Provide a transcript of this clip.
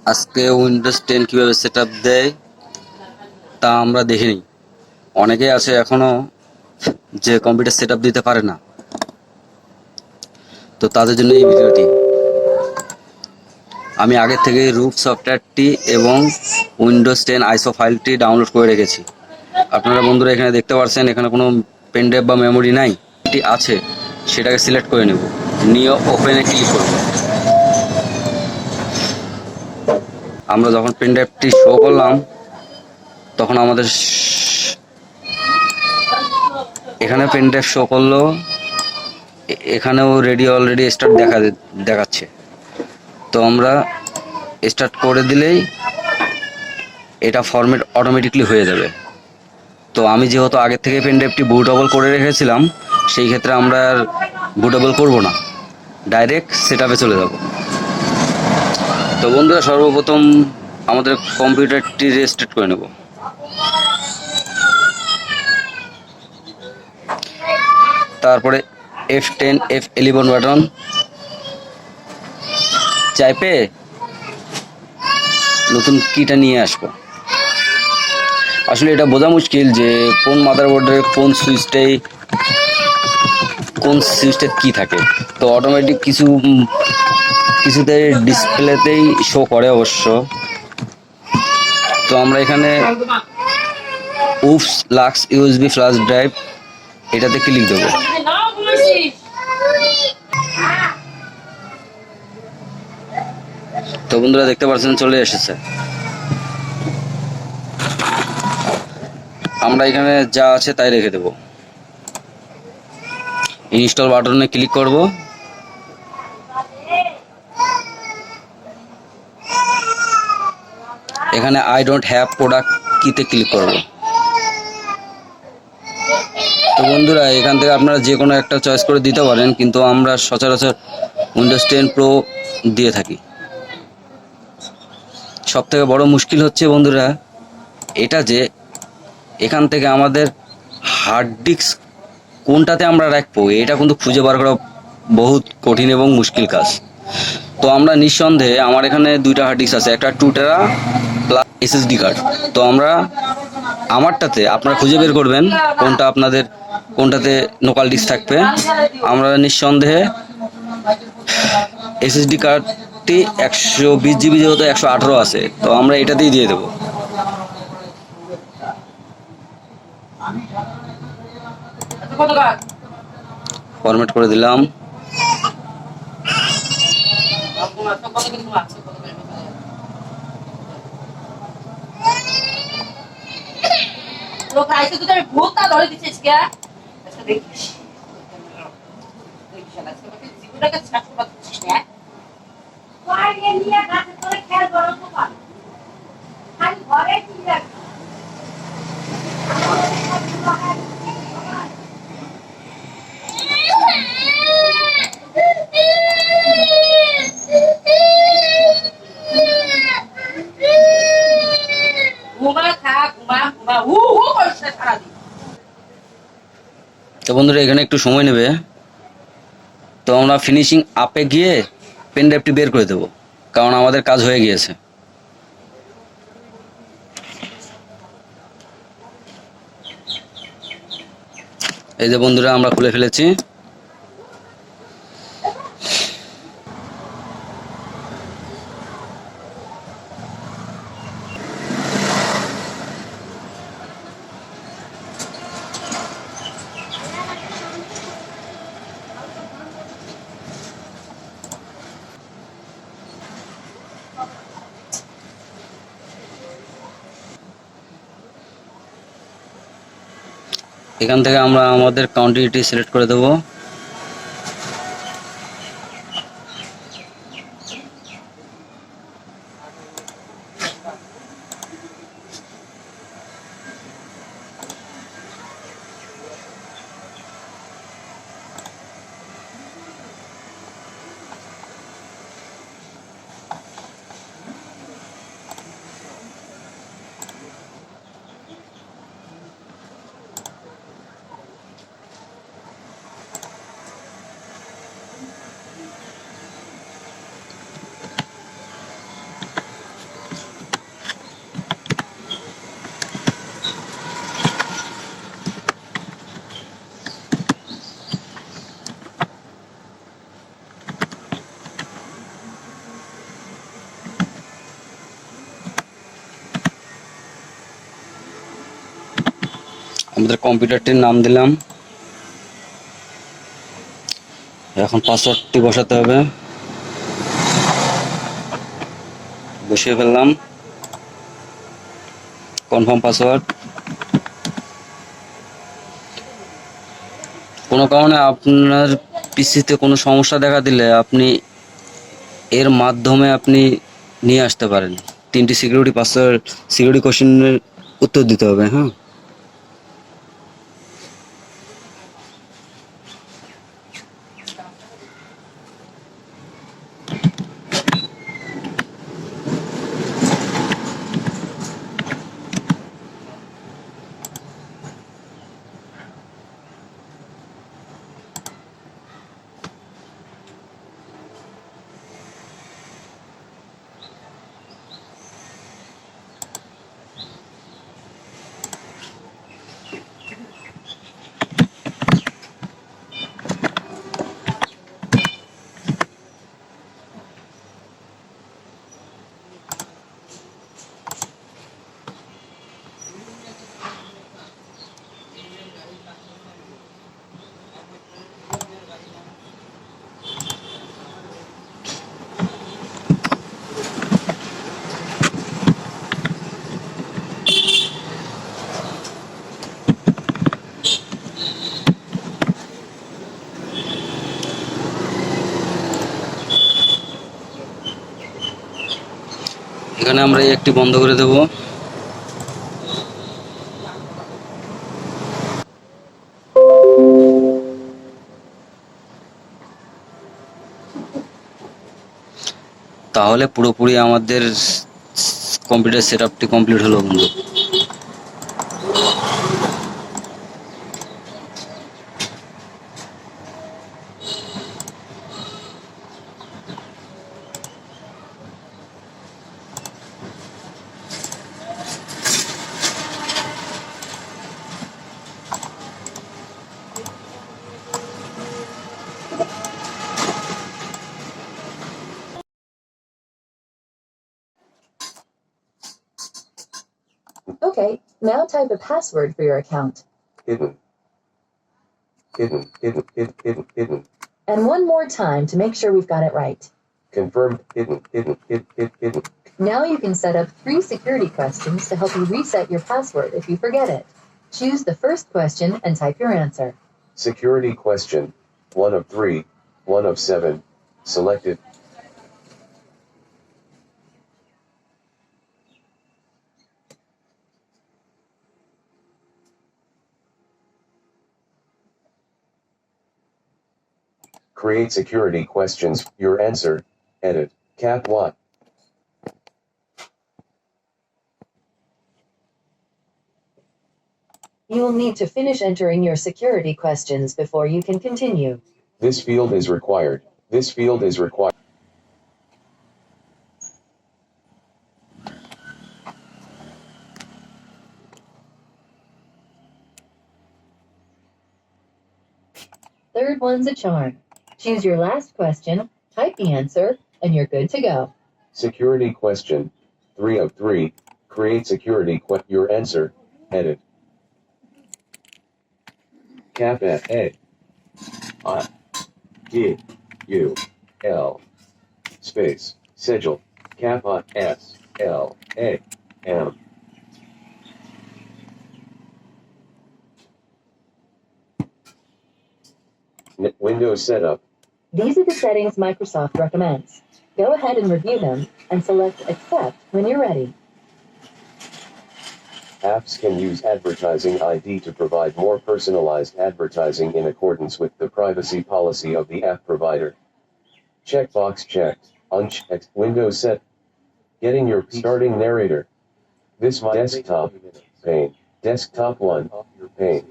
আজকে উইন্ডোজ 10 কিভাবে সেটআপ দেয় তা আমরা দেখিনি। অনেকেই আছে এখনো যে কম্পিউটার সেটআপ দিতে পারে না, তো তাদের জন্য এই ভিডিওটি। আমি আগে থেকে রুট সফটওয়্যারটি এবং উইন্ডোজ 10 আইসো ফাইলটি ডাউনলোড করে রেখেছি। আপনারা বন্ধুরা এখানে দেখতে পাচ্ছেন এখানে কোনো পেন ড্রাইভ বা মেমোরি নাই, এটি আছে সেটাকে সিলেক্ট করে নেব, নিয়ে ওপেনে ক্লিক করব। আমরা যখন পেন ড্রাইভটি শো করলাম তখন আমাদের এখানে পেন ড্রাইভ শো করলো, এখানেও রেডি অলরেডি স্টার্ট দেখাচ্ছে। তো আমরা স্টার্ট করে দিলেই এটা ফরম্যাট অটোমেটিকলি হয়ে যাবে। তো আমি যেহেতু আগের থেকে পেন ড্রাইভটি বুটেবল করে রেখেছিলাম, সেই ক্ষেত্রে আমরা আর বুটেবল করব না, ডাইরেক্ট সেটআপে চলে যাব। তো বন্ধুরা সর্বপ্রথম আমাদের কম্পিউটারটি রেস্টার্ট করে নেব। তারপরে F10 F11 বাটন চাইপে নতুন কিটা নিয়ে আসবো। আসলে এটা বোঝা মুশকিল যে কোন মাদারবোর্ডের কোন সুইচটা কি থাকে। তো অটোমেটিক কিছুতে ডিসপ্লেতেই শো করে অবশ্য। তো আমরা এখানে উফস লাক্স ইউএসবি ফ্ল্যাশ ড্রাইভ এটাতে ক্লিক দেবো। তো বন্ধুরা দেখতে পাচ্ছেন চলে এসেছে। আমরা এখানে যা আছে তাই রেখে দেব। ইনস্টল বাটনে ক্লিক করব। এখানে আই ডোন্ট হ্যাভ প্রোডাক্ট কিতে ক্লিক করব। তো বন্ধুরা এখান থেকে আপনারা যে কোনো একটা চয়েস করে দিতে পারেন, কিন্তু আমরা সচরাচর উইন্ডোজ 10 প্রো দিয়ে থাকি। সব থেকে বড় মুশকিল হচ্ছে বন্ধুরা এটা যে এখান থেকে আমাদের হার্ড ডিস্ক কোনটাতে আমরা রাখবো এটা কিন্তু খুঁজে বার করা বহুত কঠিন এবং মুশকিল কাজ। তো আমরা নিঃসন্দেহে আমার এখানে দুইটা হার্ড ডিস্ক আছে, একটা 2 টেরা প্লাস এসএসডি কার্ড। তো আমরা আমারটাতে আপনারা খুঁজে বের করবেন কোনটাতে লোকাল ডিস্ক থাকবে। আমরা নিঃসন্দেহে এসএসডি কার্ডটি 120 জিবি যেহেতু 118 আছে, তো আমরা এটাতেই দিয়ে দেবো। ফরম্যাট করে দিলাম। লোক আইছে তো আমি ভূতটা ধরে দিছিস কে? আচ্ছা দেখিস। দেখিস না আজকে জীবনটাকে শেষ করে দিছিস না। বাইরে নিয়ে গাছে তোরে খেল বড় তো পার। খালি ঘরে কি রাখ? ঘুমা খা ঘুমা হু হু করছে সারাদিন। তো বন্ধুরা এখানে একটু সময় নেবে। তো আমরা ফিনিশিং আপে গিয়ে পেন ড্রাইভটি বের করে দেবো, কারণ আমাদের কাজ হয়ে গিয়েছে। এই যে বন্ধুরা আমরা খুলে ফেলেছি। এখান থেকে আমরা আমাদের কাউন্টিটি সিলেক্ট করে দেবো। আমাদের কম্পিউটারটির নাম দিলাম। এখন পাসওয়ার্ডটি বসাতে হবে। বসিয়ে ফেললাম কনফার্ম পাসওয়ার্ড। কোনো কারণে আপনার পিসিতে কোনো সমস্যা দেখা দিলে আপনি এর মাধ্যমে আপনি নিয়ে আসতে পারেন। 3টি সিকিউরিটি পাসওয়ার্ড, সিকিউরিটি কোশ্চেনের উত্তর দিতে হবে। হ্যাঁ, এখানে আমরা এই একটি বন্ধ করে দেব। তাহলে পুরোপুরি আমাদের কম্পিউটার সেটআপটি কমপ্লিট হলো বন্ধু। Okay, now type a password for your account. Hidden. Hidden, hidden, hidden, hidden, hidden. And one more time to make sure we've got it right. Confirmed, hidden, hidden, hidden, hidden, hidden. Now you can set up 3 security questions to help you reset your password if you forget it. Choose the first question and type your answer. Security question. 1 of 3, 1 of 7. Selected. Create security questions. Your answer. Edit. Cap what? You will need to finish entering your security questions before you can continue. This field is required. This field is required. Third one's a charm. Choose your last question, type the answer, and you're good to go. Security question. 3 of 3. Create security your answer. Edit. Cap at A. I. D. U. L. Space. Sigil. Kappa S. L. A. M. Windows setup. These are the settings Microsoft recommends. Go ahead and review them and select Accept when you're ready. Apps can use advertising ID to provide more personalized advertising in accordance with the privacy policy of the app provider. Checkbox checked. Unchecked. Windows set. Getting your starting narrator. This my desktop pane. Desktop 1 pane.